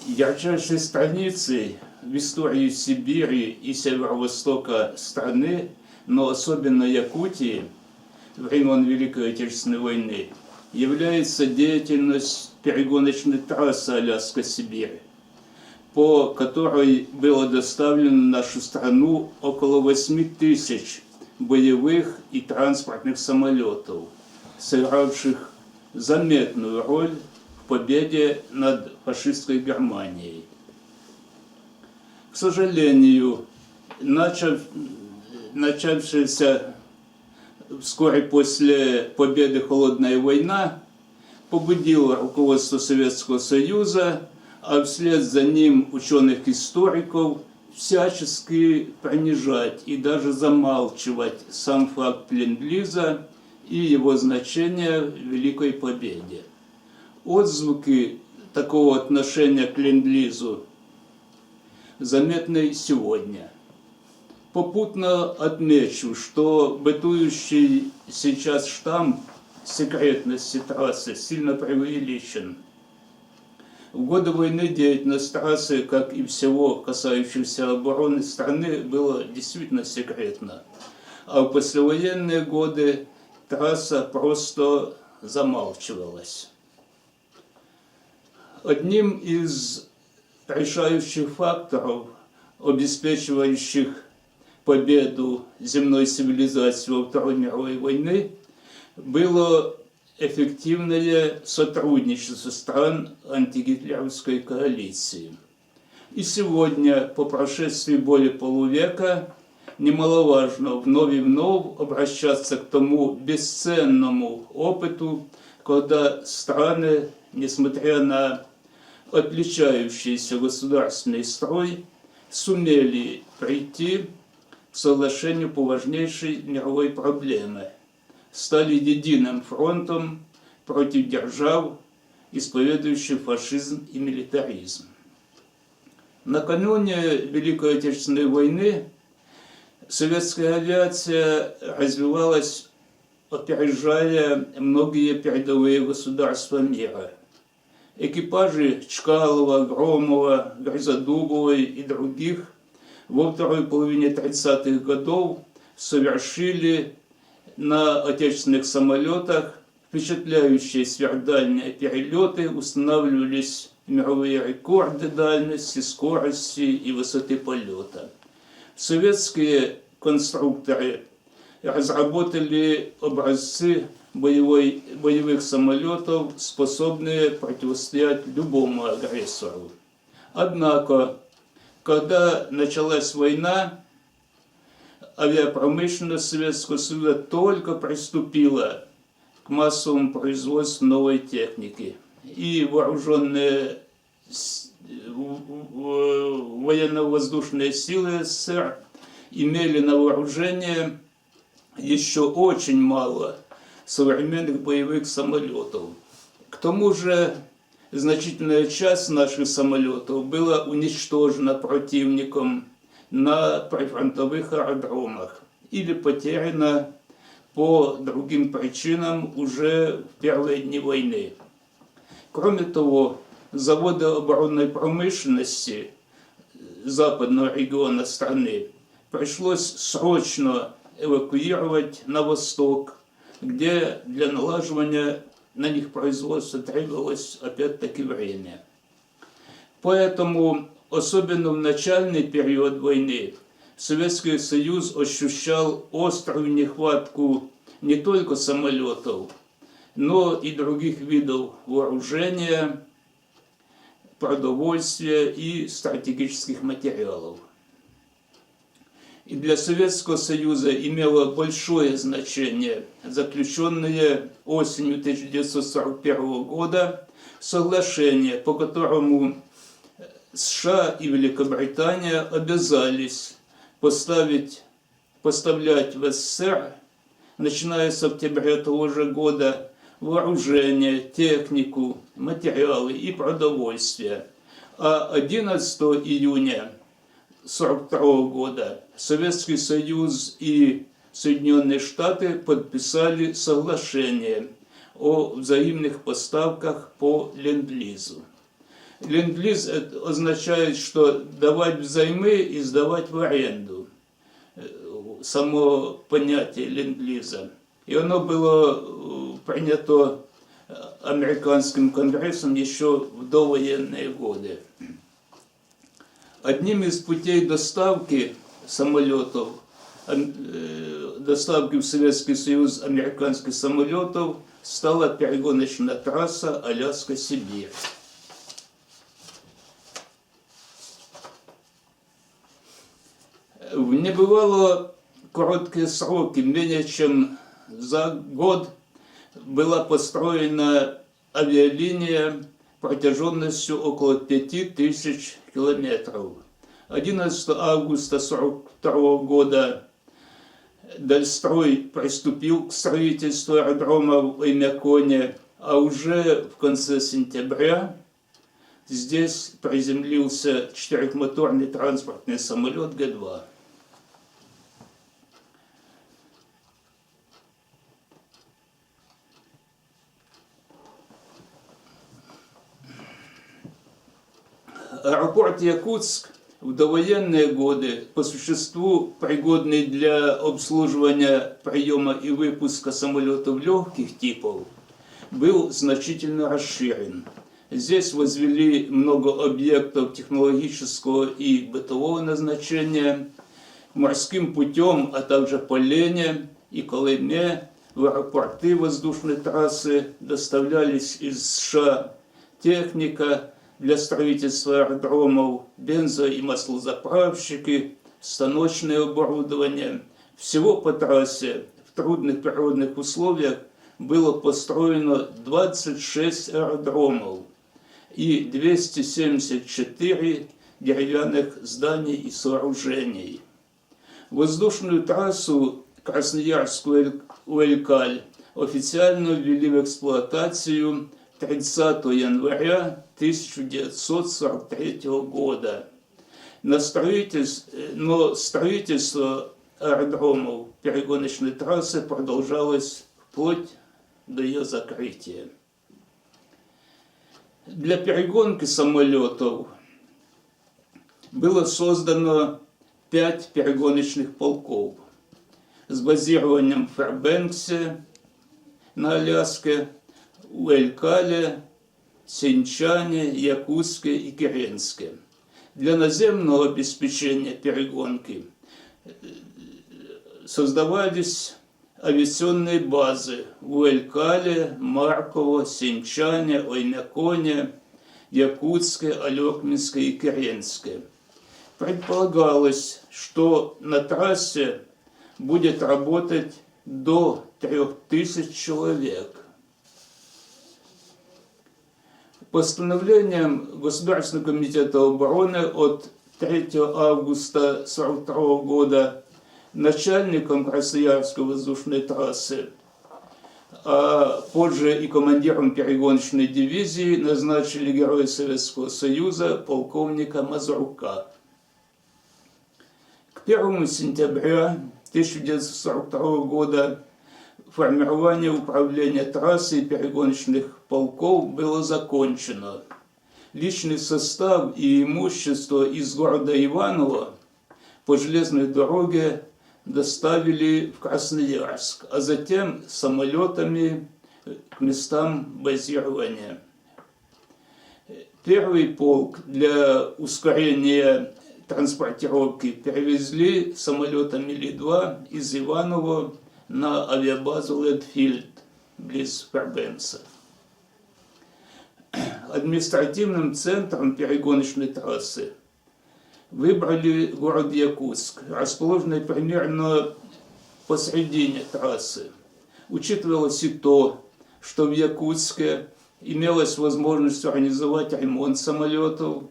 Ярчайшей страницей в истории Сибири и северо-востока страны, но особенно Якутии, времен Великой Отечественной войны, является деятельность перегоночной трассы Аляска-Сибирь, по которой было доставлено в нашу страну около 8 тысяч боевых и транспортных самолетов, сыгравших заметную роль в победе над фашистской Германией. К сожалению, начавшаяся вскоре после победы холодная война побудила руководство Советского Союза, а вслед за ним ученых-историков всячески принижать и даже замалчивать сам факт Ленд-Лиза и его значение в Великой Победе. Отзвуки такого отношения к Ленд-Лизу заметны сегодня. Попутно отмечу, что бытующий сейчас штамп секретности трассы сильно преувеличен. В годы войны деятельность трассы, как и всего касающегося обороны страны, была действительно секретна. А в послевоенные годы трасса просто замалчивалась. Одним из решающих факторов, обеспечивающих победу земной цивилизации во Второй мировой войне, было эффективное сотрудничество стран антигитлеровской коалиции. И сегодня, по прошествии более полувека, немаловажно вновь и вновь обращаться к тому бесценному опыту, когда страны, несмотря на отличающийся государственный строй, сумели прийти к соглашению по важнейшей мировой проблеме, стали единым фронтом против держав, исповедующих фашизм и милитаризм. Накануне Великой Отечественной войны советская авиация развивалась, опережая многие передовые государства мира. Экипажи Чкалова, Громова, Грозодубовой и других во второй половине 30-х годов совершили на отечественных самолетах впечатляющие сверхдальние перелеты, устанавливались мировые рекорды дальности, скорости и высоты полета. Советские конструкторы разработали образцы боевых самолетов, способные противостоять любому агрессору. Однако, когда началась война, авиапромышленность Советского Союза только приступила к массовому производству новой техники. И вооруженные военно-воздушные силы СССР имели на вооружении еще очень мало современных боевых самолетов. К тому же значительная часть наших самолетов была уничтожена противником на прифронтовых аэродромах или потеряна по другим причинам уже в первые дни войны. Кроме того, заводы оборонной промышленности западного региона страны пришлось срочно эвакуировать на восток, где для налаживания на них производства требовалось опять-таки время. Поэтому, особенно в начальный период войны, Советский Союз ощущал острую нехватку не только самолетов, но и других видов вооружения, продовольствия и стратегических материалов. И для Советского Союза имело большое значение заключенное осенью 1941 года соглашение, по которому США и Великобритания обязались поставлять в СССР, начиная с октября того же года, вооружение, технику, материалы и продовольствие. А 11 июня 1942 года Советский Союз и Соединенные Штаты подписали соглашение о взаимных поставках по Ленд-Лизу. Ленд-лиз означает, что давать взаймы и сдавать в аренду. Само понятие ленд-лиза. И оно было принято американским конгрессом еще в довоенные годы. Одним из путей доставки самолетов, доставки в Советский Союз американских самолетов стала перегоночная трасса Аляска-Сибирь. В небывало короткие сроки, менее чем за год, была построена авиалиния протяженностью около 5000 километров. 11 августа 1942 года Дальстрой приступил к строительству аэродрома в Оймяконе, а уже в конце сентября здесь приземлился четырехмоторный транспортный самолет Г-2. Аэропорт Якутск в довоенные годы, по существу пригодный для обслуживания приема и выпуска самолетов легких типов, был значительно расширен. Здесь возвели много объектов технологического и бытового назначения. Морским путем, а также по Лене и Колыме в аэропорты воздушной трассы доставлялись из США техника для строительства аэродромов, бензо- и маслозаправщики, станочное оборудование. Всего по трассе в трудных природных условиях было построено 26 аэродромов и 274 деревянных зданий и сооружений. Воздушную трассу Красноярск-Уэлькаль официально ввели в эксплуатацию 30 января 1943 года. Но строительство аэродромов перегоночной трассы продолжалось вплоть до ее закрытия. Для перегонки самолетов было создано 5 перегоночных полков с базированием в Фэрбэнксе на Аляске, Уэлькале, Синчане, Якутске и Керенске. Для наземного обеспечения перегонки создавались авиационные базы в Уэлькале, Марково, Синчане, Оймяконе, Якутске, Алекминске и Керенске. Предполагалось, что на трассе будет работать до 3000 человек. Постановлением Государственного комитета обороны от 3 августа 1942 года начальником Красноярской воздушной трассы, а позже и командиром перегоночной дивизии назначили Героя Советского Союза полковника Мазурука. К 1 сентября 1942 года формирование управления трассой и перегоночных полков было закончено. Личный состав и имущество из города Иваново по железной дороге доставили в Красноярск, а затем самолетами к местам базирования. Первый полк для ускорения транспортировки перевезли самолетами Ли-2 из Иваново на авиабазу Ледфилд близ Фэрбэнкса. Административным центром перегоночной трассы выбрали город Якутск, расположенный примерно посредине трассы. Учитывалось и то, что в Якутске имелась возможность организовать ремонт самолетов.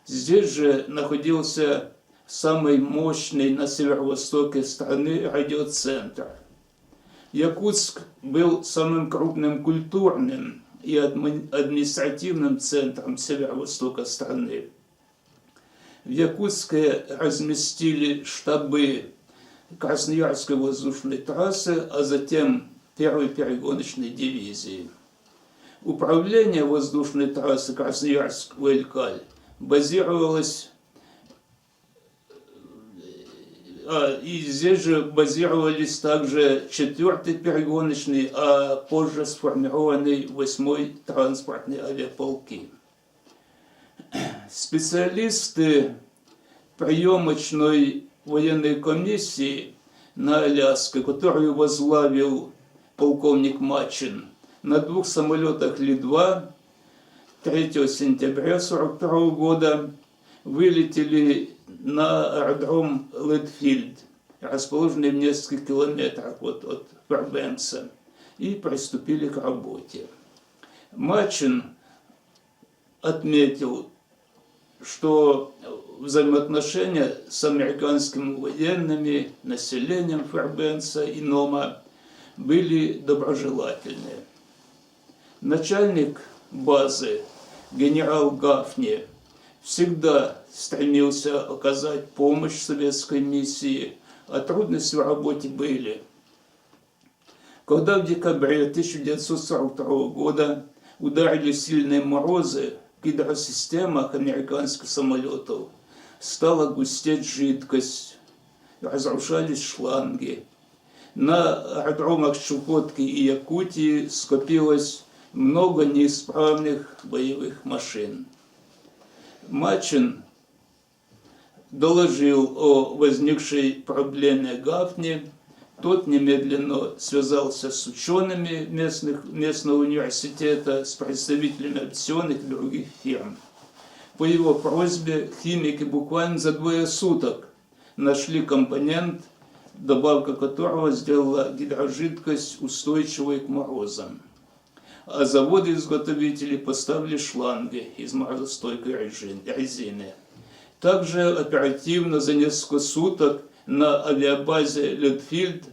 Здесь же находился самый мощный на северо-востоке страны радиоцентр. Якутск был самым крупным культурным и административным центром северо-востока страны. В Якутске разместили штабы Красноярской воздушной трассы, а затем первой перегоночной дивизии. Управление воздушной трассы Красноярск-Ваилькаль базировалось, и здесь же базировались также 4-й перегоночный, а позже сформированный 8-й транспортный авиаполки. Специалисты приемочной военной комиссии на Аляске, которую возглавил полковник Мачин, на 2 самолетах Ли-2 3 сентября 1942 года вылетели на аэродром Литфильд, расположенный в нескольких километрах от Фербенса, и приступили к работе. Мачин отметил, что взаимоотношения с американскими военными, населением Фербенса и Нома были доброжелательные. Начальник базы генерал Гафни всегда стремился оказать помощь советской миссии, а трудности в работе были. Когда в декабре 1942 года ударили сильные морозы, в гидросистемах американских самолетов стала густеть жидкость, разрушались шланги. На аэродромах Чукотки и Якутии скопилось много неисправных боевых машин. Мачин доложил о возникшей проблеме Гафни. Тот немедленно связался с учеными местного университета, с представителями авиационных и других фирм. По его просьбе химики буквально за 2 суток нашли компонент, добавка которого сделала гидрожидкость устойчивой к морозам. А заводы-изготовители поставили шланги из морозостойкой резины. Также оперативно за несколько суток на авиабазе Литфильд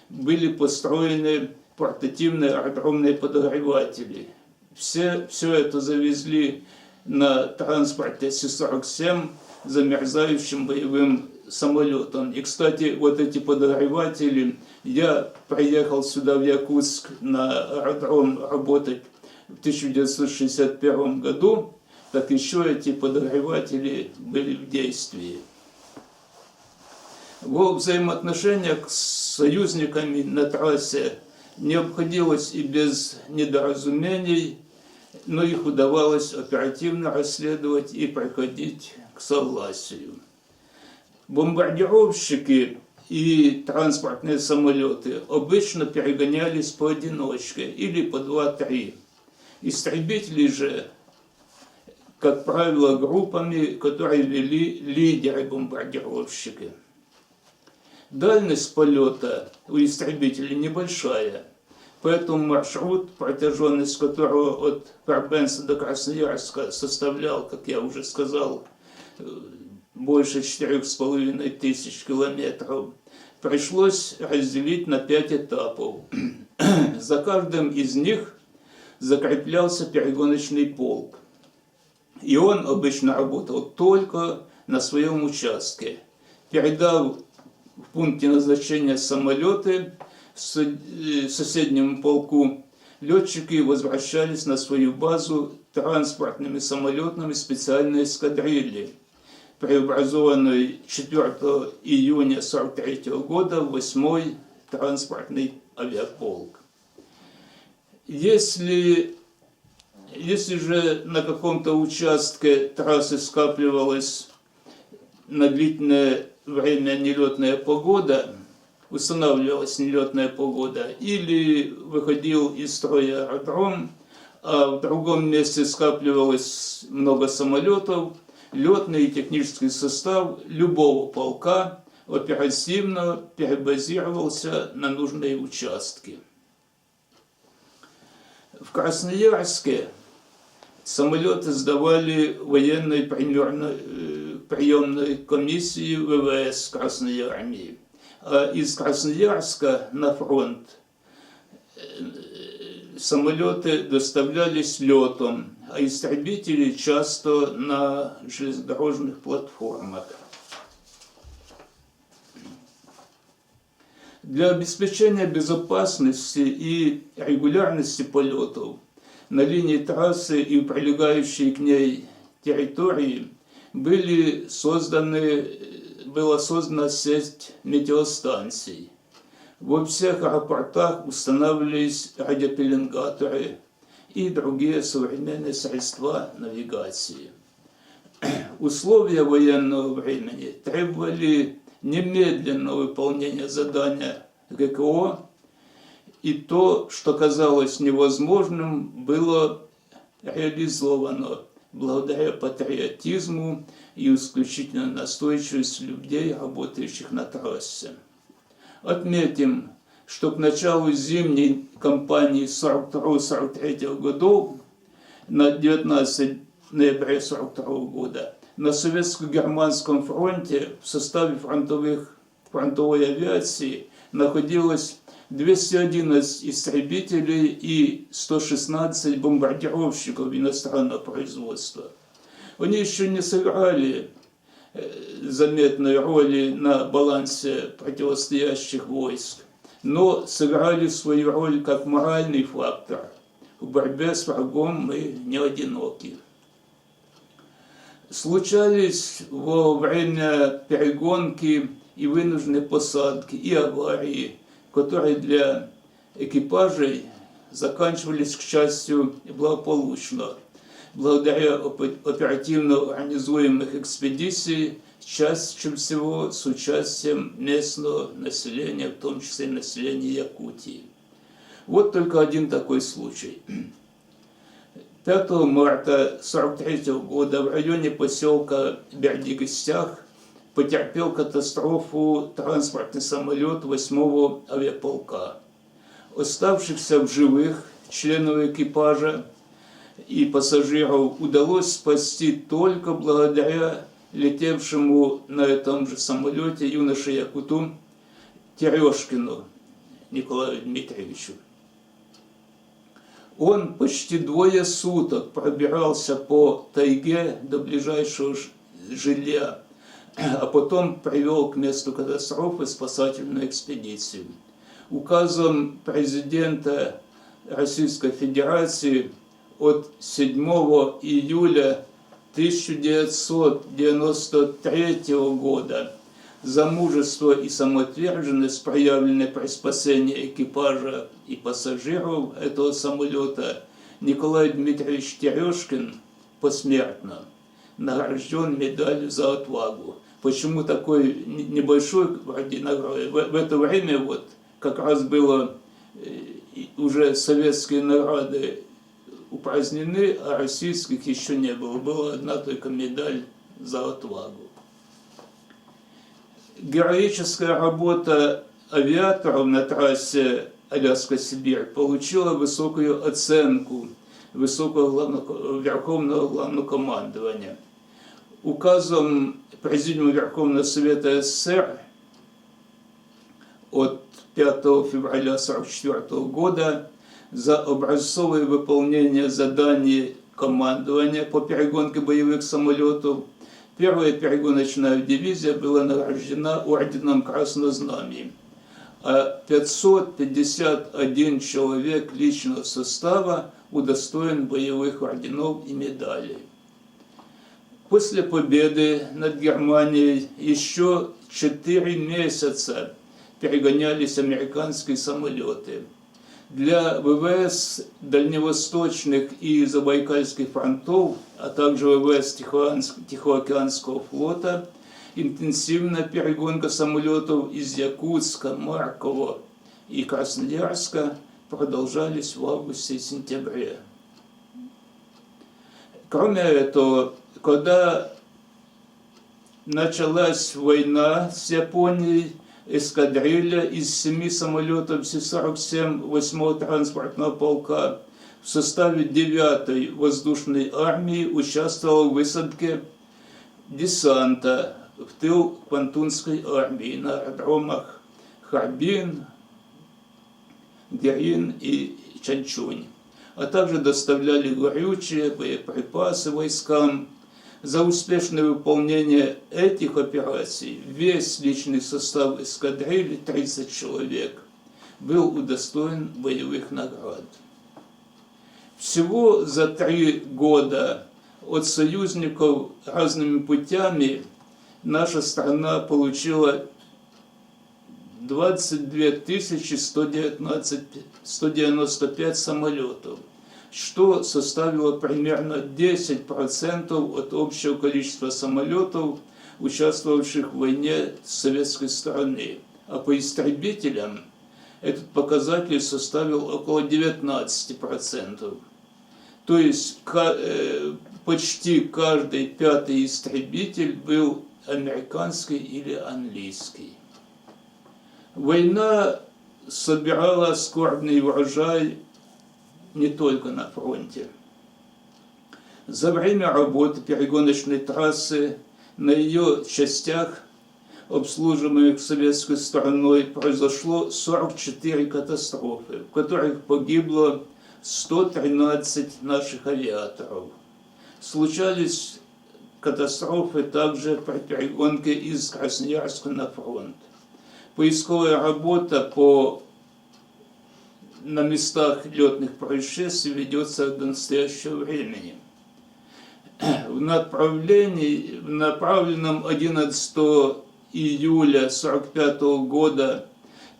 были построены портативные аэродромные подогреватели. Все это завезли на транспорте Си-47 замерзающим боевым самолетом. И, кстати, вот эти подогреватели, я приехал сюда в Якутск на аэродром работать в 1961 году, так еще эти подогреватели были в действии. Во взаимоотношениях с союзниками на трассе не обходилось и без недоразумений, но их удавалось оперативно расследовать и приходить к согласию. Бомбардировщики и транспортные самолеты обычно перегонялись поодиночке или по 2-3. Истребители же, как правило, группами, которые вели лидеры-бомбардировщики. Дальность полета у истребителей небольшая, поэтому маршрут, протяженность которого от Фербенса до Красноярска составлял, как я уже сказал, больше 4500 километров, пришлось разделить на 5 этапов. За каждым из них закреплялся перегоночный полк. И он обычно работал только на своем участке. Передав в пункте назначения самолеты соседнему полку, летчики возвращались на свою базу транспортными самолетами специальной эскадрильи, преобразованной 4 июня 1943 года в 8-й транспортный авиаполк. Если же на каком-то участке трассы скапливалась на длительное время нелетная погода, устанавливалась нелетная погода, или выходил из строя аэродром, а в другом месте скапливалось много самолетов, летный и технический состав любого полка оперативно перебазировался на нужные участки. В Красноярске самолеты сдавали военной приемной комиссии ВВС Красной Армии. А из Красноярска на фронт самолеты доставлялись летом, а истребители часто на железнодорожных платформах. Для обеспечения безопасности и регулярности полетов на линии трассы и прилегающей к ней территории была создана сеть метеостанций. Во всех аэропортах устанавливались радиопеленгаторы и другие современные средства навигации. Условия военного времени требовали немедленного выполнения задания ГКО, и то, что казалось невозможным, было реализовано благодаря патриотизму и исключительно настойчивости людей, работающих на трассе. Отметим, что к началу зимней кампании 1942-1943 годов, на 19 ноября 1942 года, на Советско-Германском фронте в составе фронтовой авиации находилось 211 истребителей и 116 бомбардировщиков иностранного производства. Они еще не сыграли заметной роли на балансе противостоящих войск, но сыграли свою роль как моральный фактор. В борьбе с врагом мы не одиноки. Случались во время перегонки и вынужденной посадки, и аварии, которые для экипажей заканчивались, к счастью, благополучно, благодаря оперативно организуемых экспедиций, чаще всего с участием местного населения, в том числе населения Якутии. Вот только один такой случай. 5 марта 1943 года в районе поселка Бердигостях потерпел катастрофу транспортный самолет 8-го авиаполка. Оставшихся в живых членов экипажа и пассажиров удалось спасти только благодаря летевшему на этом же самолете юноше Якуту Терешкину Николаю Дмитриевичу. Он почти 2 суток пробирался по тайге до ближайшего жилья, а потом привел к месту катастрофы спасательную экспедицию. Указом президента Российской Федерации от 7 июля 1993 года за мужество и самоотверженность, проявленные при спасении экипажа и пассажиров этого самолета, Николай Дмитриевич Терешкин посмертно награжден медалью за отвагу. Почему такой небольшой вроде награды? В это время вот как раз было уже советские награды упразднены, а российских еще не было. Была одна только медаль за отвагу. Героическая работа авиаторов на трассе Аляска-Сибирь получила высокую оценку Высокого Верховного Главнокомандования. Указом Президиума Верховного Совета СССР от 5 февраля 1944 года за образцовое выполнение заданий командования по перегонке боевых самолетов первая перегоночная дивизия была награждена орденом Красного Знамени, а 551 человек личного состава удостоен боевых орденов и медалей. После победы над Германией еще 4 месяца перегонялись американские самолеты. Для ВВС Дальневосточных и Забайкальских фронтов, а также ВВС Тихоокеанского флота, интенсивная перегонка самолетов из Якутска, Маркова и Красноярска продолжались в августе и сентябре. Кроме этого, когда началась война с Японией, эскадрилья из 7 самолетов Си-47 8-го транспортного полка в составе 9-й воздушной армии участвовала в высадке десанта в тыл Квантунской армии на аэродромах Харбин, Герин и Чанчунь, а также доставляли горючее, боеприпасы войскам. За успешное выполнение этих операций весь личный состав эскадрильи, 30 человек, был удостоен боевых наград. Всего за 3 года от союзников разными путями наша страна получила 22 195 самолетов, что составило примерно 10% от общего количества самолетов, участвовавших в войне с советской стороны. А по истребителям этот показатель составил около 19%. То есть почти каждый 5-й истребитель был американский или английский. Война собирала скорбный урожай не только на фронте. За время работы перегоночной трассы на ее частях, обслуживаемых советской стороной, произошло 44 катастрофы, в которых погибло 113 наших авиаторов. Случались катастрофы также при перегонке из Красноярска на фронт. Поисковая работа на местах летных происшествий ведется до настоящего времени. В направленном 11 июля 1945 года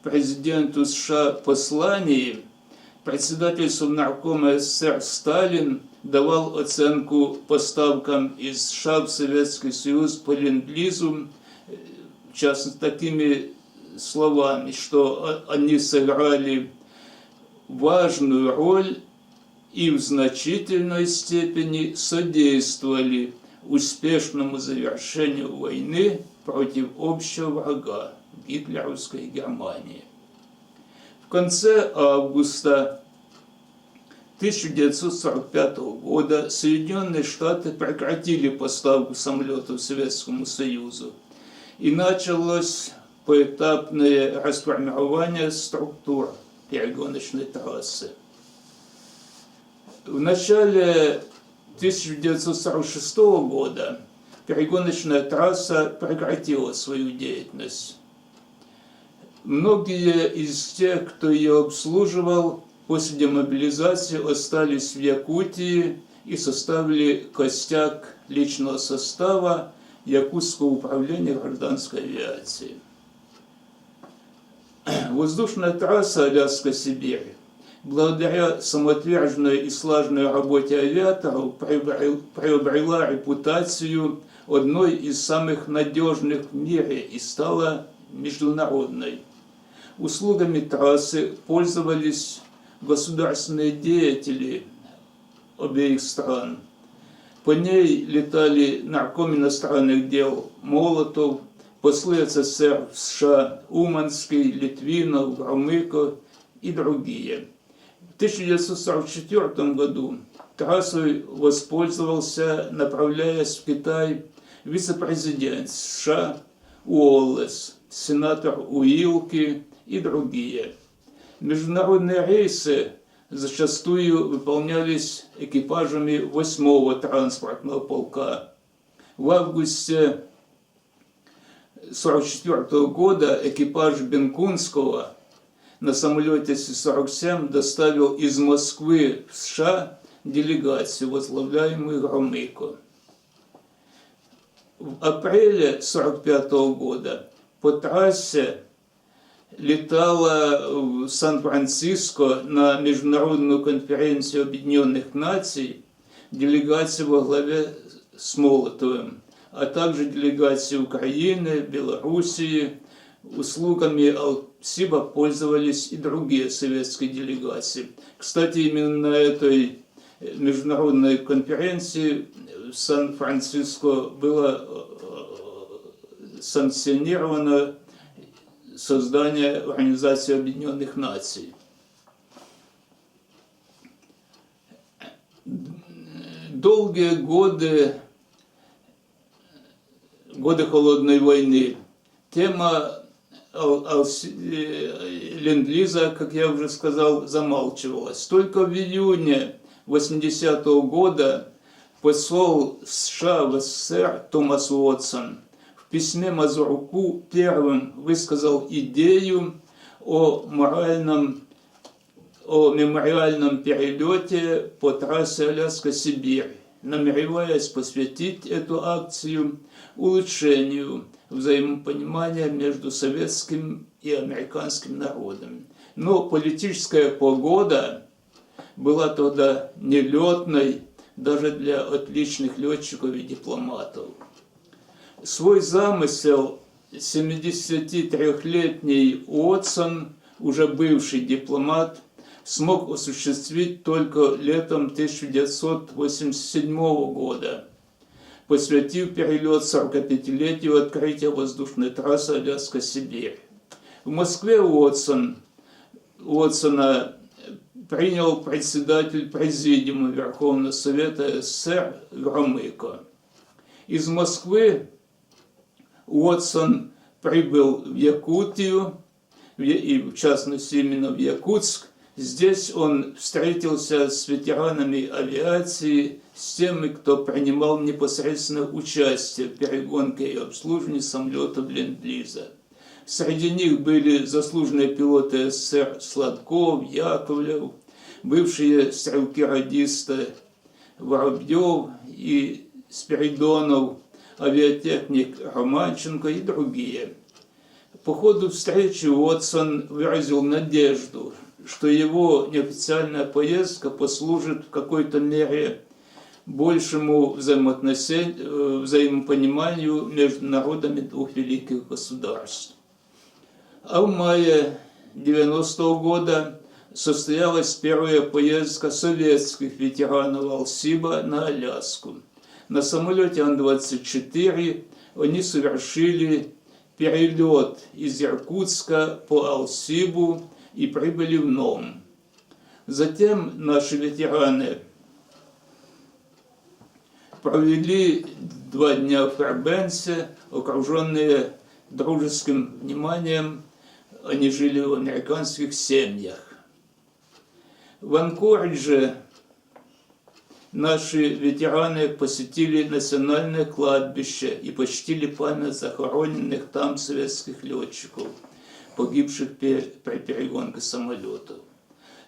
президенту США послании председатель Совнаркома СССР Сталин давал оценку поставкам из США в Советский Союз по ленд-лизу, в частности, такими словами, что они сыграли важную роль и в значительной степени содействовали успешному завершению войны против общего врага гитлеровской Германии. В конце августа 1945 года Соединенные Штаты прекратили поставку самолетов Советскому Союзу, и началось поэтапное расформирование структур перегоночной трассы. В начале 1946 года перегоночная трасса прекратила свою деятельность. Многие из тех, кто ее обслуживал, после демобилизации остались в Якутии и составили костяк личного состава Якутского управления гражданской авиации. Воздушная трасса Аляска-Сибирь, благодаря самоотверженной и слаженной работе авиаторов, приобрела репутацию одной из самых надежных в мире и стала международной. Услугами трассы пользовались государственные деятели обеих стран. По ней летали нарком иностранных дел Молотов, послы СССР в США Уманский, Литвинов, Громыко и другие. В 1944 году трассой воспользовался, направляясь в Китай, вице-президент США Уоллес, сенатор Уилки и другие. Международные рейсы зачастую выполнялись экипажами 8-го транспортного полка. В августе 1944 года экипаж Бенкунского на самолете Си-47 доставил из Москвы в США делегацию, возглавляемую Громыко. В апреле 1945 года по трассе летала в Сан-Франциско на Международную конференцию Объединенных Наций делегация во главе с Молотовым, а также делегации Украины, Белоруссии. Услугами Алсиба пользовались и другие советские делегации. Кстати, именно на этой международной конференции в Сан-Франциско было санкционировано создание Организации Объединенных Наций. Долгие годы холодной войны тема ленд-лиза, как я уже сказал, замалчивалась. Только в июне 1980 года посол США в СССР Томас Уотсон в письме Мазуруку первым высказал идею о моральном о мемориальном перелете по трассе Аляска-Сибирь, намереваясь посвятить эту акцию улучшению взаимопонимания между советским и американским народом. Но политическая погода была тогда нелетной даже для отличных летчиков и дипломатов. Свой замысел 73-летний Уотсон, уже бывший дипломат, смог осуществить только летом 1987 года, посвятив перелет 45-летию открытия воздушной трассы Аляска-Сибирь. В Москве Уотсона принял председатель Президиума Верховного Совета СССР Громыко. Из Москвы Уотсон прибыл в Якутию, и в частности именно в Якутск. Здесь он встретился с ветеранами авиации, с теми, кто принимал непосредственно участие в перегонке и обслуживании самолетов Ленд-Лиза. Среди них были заслуженные пилоты СССР Сладков, Яковлев, бывшие стрелки-радисты Воробьев и Спиридонов, авиатехник Романченко и другие. По ходу встречи Уотсон выразил надежду, что его неофициальная поездка послужит в какой-то мере большему взаимопониманию между народами двух великих государств. А в мае 90-го года состоялась первая поездка советских ветеранов Алсиба на Аляску. На самолете Ан-24 они совершили перелет из Иркутска по Алсибу и прибыли в Ном. Затем наши ветераны провели 2 дня в Фербенсе, окруженные дружеским вниманием. Они жили в американских семьях. В Анкоридже наши ветераны посетили национальное кладбище и почтили память захороненных там советских летчиков, погибших при перегонке самолетов.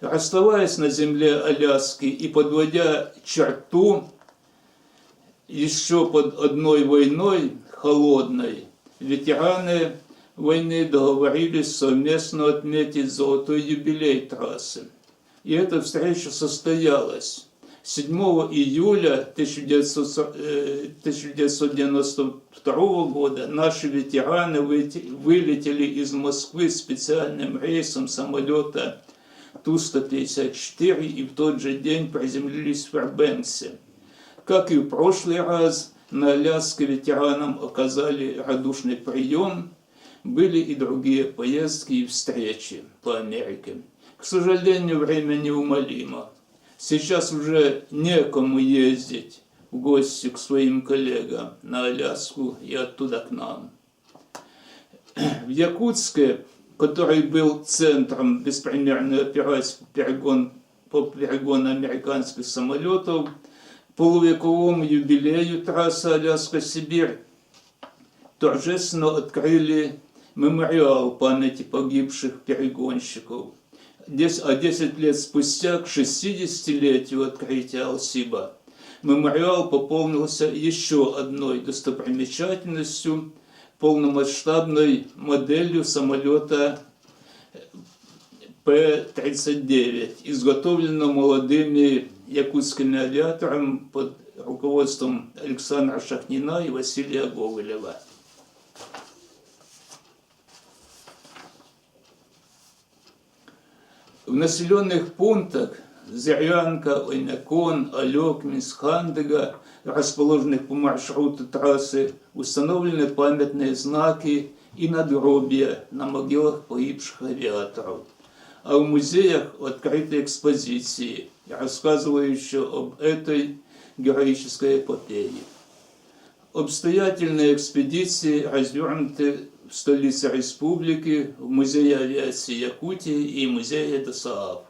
Расставаясь на земле Аляски и подводя черту еще под одной войной, холодной, ветераны войны договорились совместно отметить золотой юбилей трассы. И эта встреча состоялась. 7 июля 1992 года наши ветераны вылетели из Москвы специальным рейсом самолета Ту-154 и в тот же день приземлились в Фербенксе. Как и в прошлый раз, на Аляске ветеранам оказали радушный прием, были и другие поездки и встречи по Америке. К сожалению, время неумолимо. Сейчас уже некому ездить в гости к своим коллегам на Аляску и оттуда к нам. В Якутске, который был центром беспримерной операции по перегону американских самолетов, полувековому юбилею трассы Аляска-Сибирь торжественно открыли мемориал памяти погибших перегонщиков. А 10 лет спустя, к 60-летию открытия Алсиба, мемориал пополнился еще одной достопримечательностью, полномасштабной моделью самолета П-39, изготовленного молодыми якутскими авиаторами под руководством Александра Шахнина и Василия Гоголева. В населенных пунктах Зырянка, Ойнакон, Алекминск, Хандыга, расположенных по маршруту трассы, установлены памятные знаки и надгробия на могилах погибших авиаторов. А в музеях открыты экспозиции, рассказывающие об этой героической эпопее. Обстоятельные экспедиции развернуты в столице республики, в Музее авиации Якутии и Музее ДОСААФ.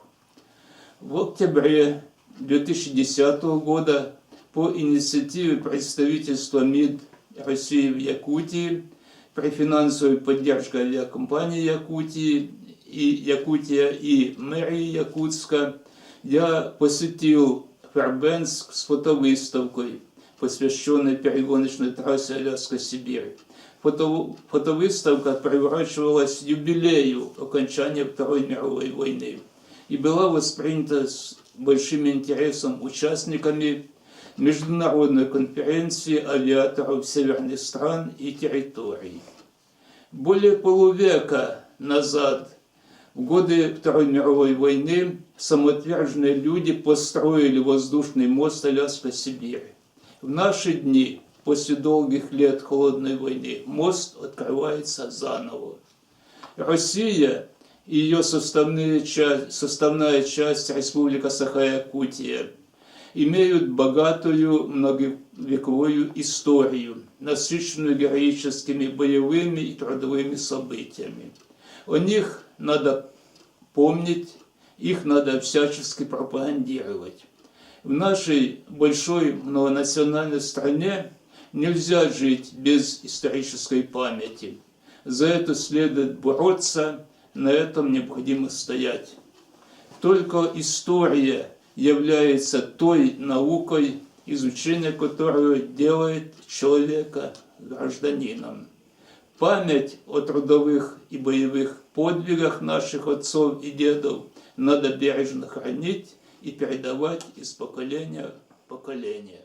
В октябре 2010 года по инициативе представительства МИД России в Якутии при финансовой поддержке авиакомпании Якутии и Якутия, и мэрии Якутска, я посетил Фербенск с фотовыставкой, посвященной перегоночной трассе Аляска-Сибирь. Фотовыставка приурачивалась к юбилею окончания Второй мировой войны и была воспринята с большим интересом участниками международной конференции авиаторов северных стран и территорий. Более полувека назад, в годы Второй мировой войны, самоотверженные люди построили воздушный мост Аляска-Сибирь. В наши дни, после долгих лет холодной войны, мост открывается заново. Россия и ее составная часть Республика Саха-Якутия имеют богатую многовековую историю, насыщенную героическими боевыми и трудовыми событиями. О них надо помнить, их надо всячески пропагандировать. В нашей большой многонациональной стране нельзя жить без исторической памяти. За это следует бороться, на этом необходимо стоять. Только история является той наукой, изучение которой делает человека гражданином. Память о трудовых и боевых подвигах наших отцов и дедов надо бережно хранить и передавать из поколения в поколение.